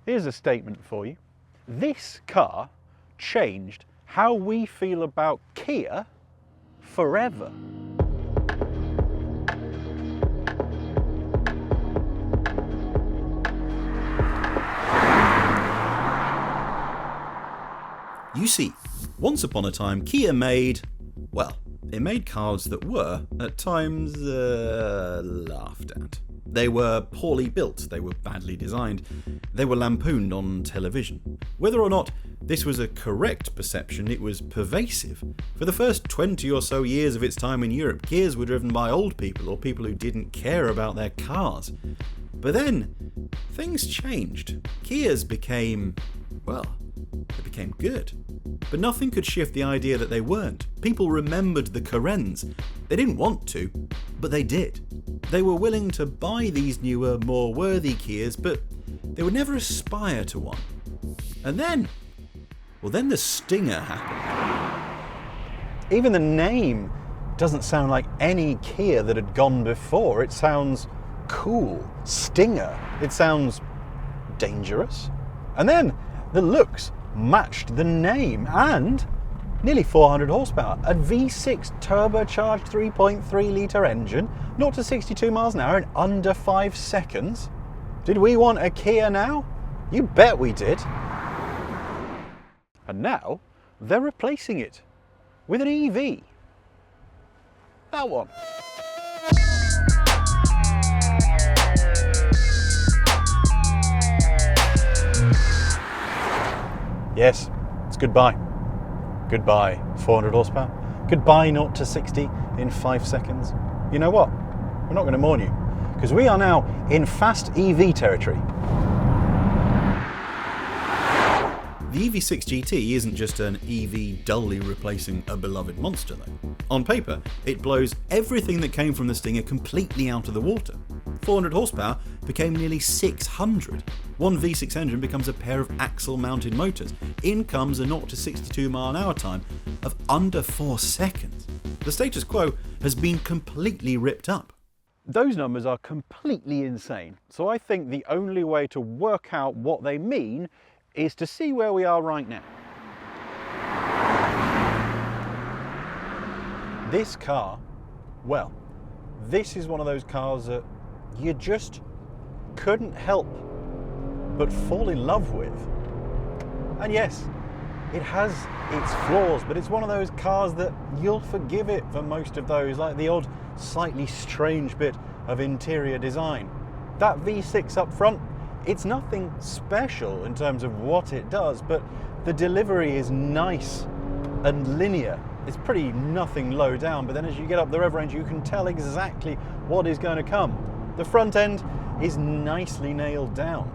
Here's a statement for you. This car changed how we feel about Kia forever. You see, once upon a time, Kia made, well, it made cars that were, at times, laughed at. They were poorly built, they were badly designed, they were lampooned on television. Whether or not this was a correct perception, it was pervasive. For the first 20 or so years of its time in Europe, Kias were driven by old people or people who didn't care about their cars. But then, things changed. Kias became, well, they became good. But nothing could shift the idea that they weren't. People remembered the Carens. They didn't want to, but they did. They were willing to buy these newer, more worthy Kias, but they would never aspire to one. And then, well, then the Stinger happened. Even the name doesn't sound like any Kia that had gone before. It sounds cool. Stinger. It sounds dangerous. And then the looks matched the name, and nearly 400 horsepower, a V6 turbocharged 3.3 litre engine, 0 to 62 miles an hour in under 5 seconds. Did we want a Kia now? You bet we did. And now they're replacing it with an EV. That one. Yes, it's goodbye. Goodbye, 400 horsepower. Goodbye, 0 to 60 in 5 seconds. You know what? We're not going to mourn you, because we are now in fast EV territory. The EV6 GT isn't just an EV dully replacing a beloved monster though. On paper, it blows everything that came from the Stinger completely out of the water. 400 horsepower became nearly 600. One V6 engine becomes a pair of axle-mounted motors. In comes a 0 to 62 mile an hour time of under 4 seconds. The status quo has been completely ripped up. Those numbers are completely insane. So I think the only way to work out what they mean is to see where we are right now. This car, well, this is one of those cars that you just couldn't help but fall in love with. And yes, it has its flaws, but it's one of those cars that you'll forgive it for most of those, like the odd slightly strange bit of interior design. That V6 up front, it's nothing special in terms of what it does, but the delivery is nice and linear. It's pretty nothing low down, but then as you get up the rev range, you can tell exactly what is going to come. The front end is nicely nailed down.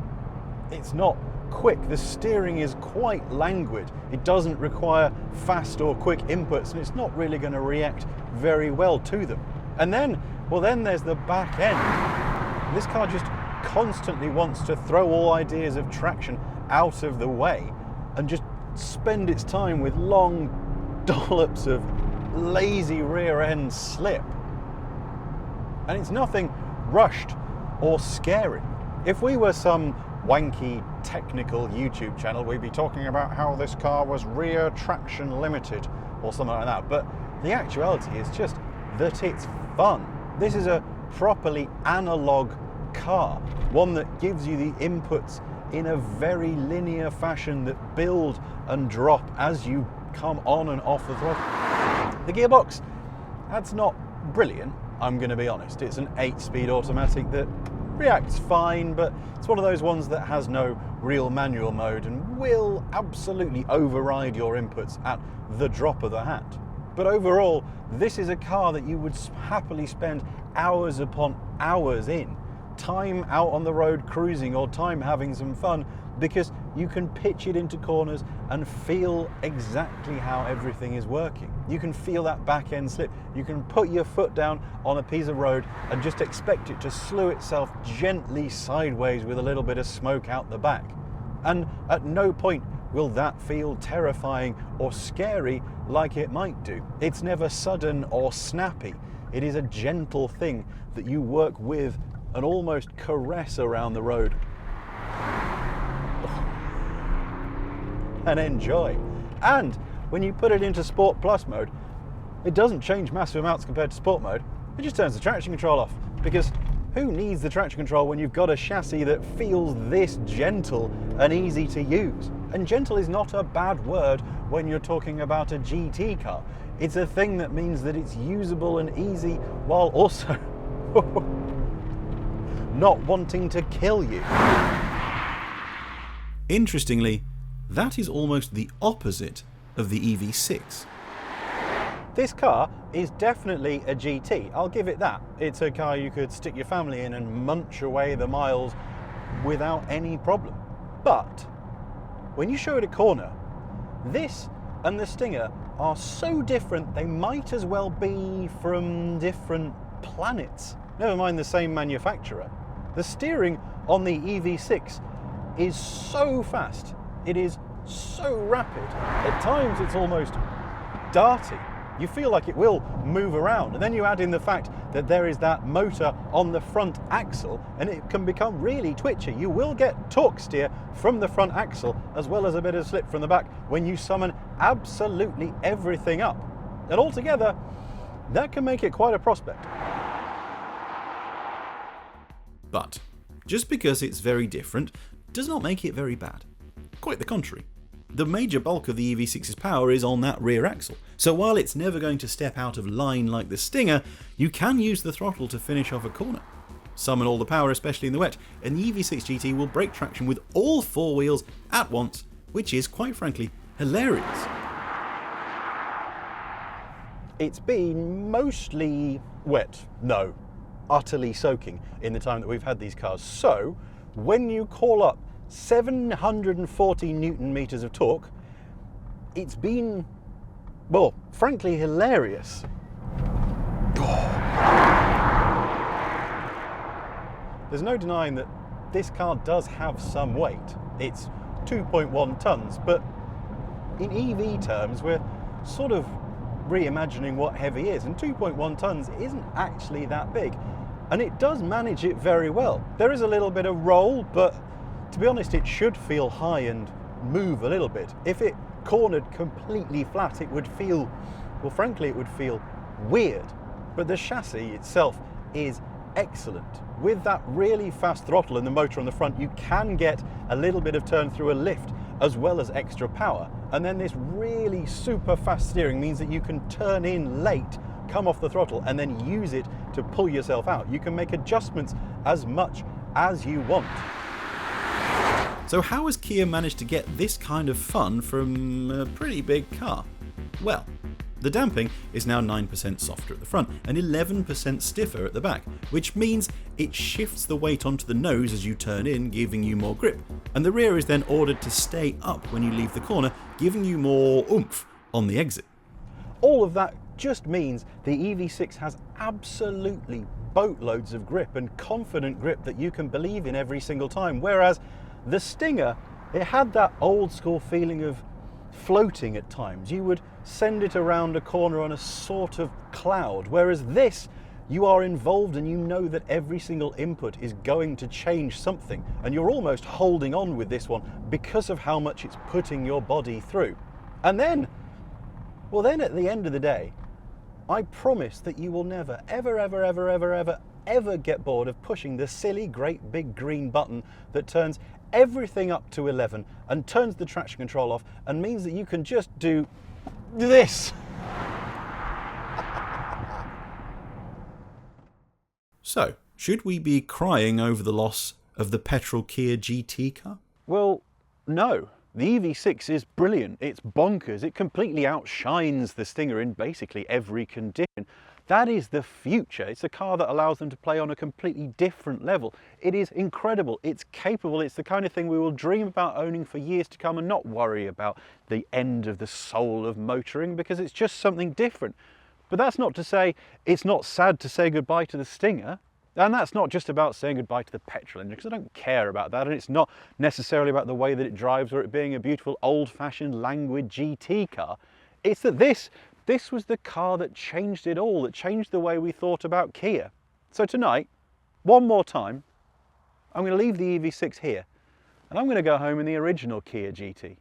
It's not quick. The steering is quite languid. It doesn't require fast or quick inputs, and it's not really going to react very well to them. And then, well, then there's the back end. This car just constantly wants to throw all ideas of traction out of the way and just spend its time with long dollops of lazy rear end slip. And it's nothing rushed or scary. If we were some wanky technical YouTube channel, we'd be talking about how this car was rear traction limited or something like that. But the actuality is just that it's fun. This is a properly analog car, one that gives you the inputs in a very linear fashion that build and drop as you come on and off the throttle. The gearbox, that's not brilliant, I'm going to be honest. It's an 8-speed automatic that reacts fine, but it's one of those ones that has no real manual mode and will absolutely override your inputs at the drop of the hat. But overall, this is a car that you would happily spend hours upon hours in. Time out on the road cruising or time having some fun, because you can pitch it into corners and feel exactly how everything is working. You can feel that back end slip. You can put your foot down on a piece of road and just expect it to slew itself gently sideways with a little bit of smoke out the back. And at no point will that feel terrifying or scary like it might do. It's never sudden or snappy. It is a gentle thing that you work with and almost caress around the road. The and enjoy. And when you put it into Sport Plus mode, it doesn't change massive amounts compared to Sport mode. It just turns the traction control off, because who needs the traction control when you've got a chassis that feels this gentle and easy to use? And gentle is not a bad word when you're talking about a GT car. It's a thing that means that it's usable and easy while also not wanting to kill you. Interestingly, that is almost the opposite of the EV6. This car is definitely a GT, I'll give it that. It's a car you could stick your family in and munch away the miles without any problem. But when you show it a corner, this and the Stinger are so different they might as well be from different planets, never mind the same manufacturer. The steering on the EV6 is so fast, it is so rapid, at times it's almost darty. You feel like it will move around, and then you add in the fact that there is that motor on the front axle and it can become really twitchy. You will get torque steer from the front axle as well as a bit of slip from the back when you summon absolutely everything up. And altogether, that can make it quite a prospect. But just because it's very different does not make it very bad. Quite the contrary. The major bulk of the EV6's power is on that rear axle, so while it's never going to step out of line like the Stinger, you can use the throttle to finish off a corner. Summon all the power, especially in the wet, and the EV6 GT will break traction with all four wheels at once, which is, quite frankly, hilarious. It's been mostly wet, no, utterly soaking in the time that we've had these cars. So when you call up 740 Newton meters of torque, it's been, well, frankly hilarious. There's no denying that this car does have some weight. It's 2.1 tons, but in EV terms, we're sort of reimagining what heavy is, and 2.1 tons isn't actually that big, and it does manage it very well. There is a little bit of roll, but to be honest, it should feel high and move a little bit. If it cornered completely flat, it would feel, well, frankly, it would feel weird. But the chassis itself is excellent. With that really fast throttle and the motor on the front, you can get a little bit of turn through a lift as well as extra power. And then this really super fast steering means that you can turn in late, come off the throttle, and then use it to pull yourself out. You can make adjustments as much as you want. So how has Kia managed to get this kind of fun from a pretty big car? Well, the damping is now 9% softer at the front and 11% stiffer at the back, which means it shifts the weight onto the nose as you turn in, giving you more grip, and the rear is then ordered to stay up when you leave the corner, giving you more oomph on the exit. All of that just means the EV6 has absolutely boatloads of grip and confident grip that you can believe in every single time, whereas the Stinger, it had that old school feeling of floating at times. You would send it around a corner on a sort of cloud, whereas this, you are involved and you know that every single input is going to change something, and you're almost holding on with this one because of how much it's putting your body through. And then, well then at the end of the day, I promise that you will never, ever get bored of pushing the silly great big green button that turns everything up to 11 and turns the traction control off and means that you can just do this. So, should we be crying over the loss of the petrol Kia GT car? Well, no. The EV6 is brilliant. It's bonkers. It completely outshines the Stinger in basically every condition. That is the future. It's a car that allows them to play on a completely different level. It is incredible. It's capable. It's the kind of thing we will dream about owning for years to come and not worry about the end of the soul of motoring, because it's just something different. But that's not to say it's not sad to say goodbye to the Stinger. And that's not just about saying goodbye to the petrol engine, because I don't care about that, and it's not necessarily about the way that it drives or it being a beautiful old-fashioned languid GT car. It's that this was the car that changed it all, that changed the way we thought about Kia. So tonight, one more time, I'm going to leave the EV6 here, and I'm going to go home in the original Kia GT.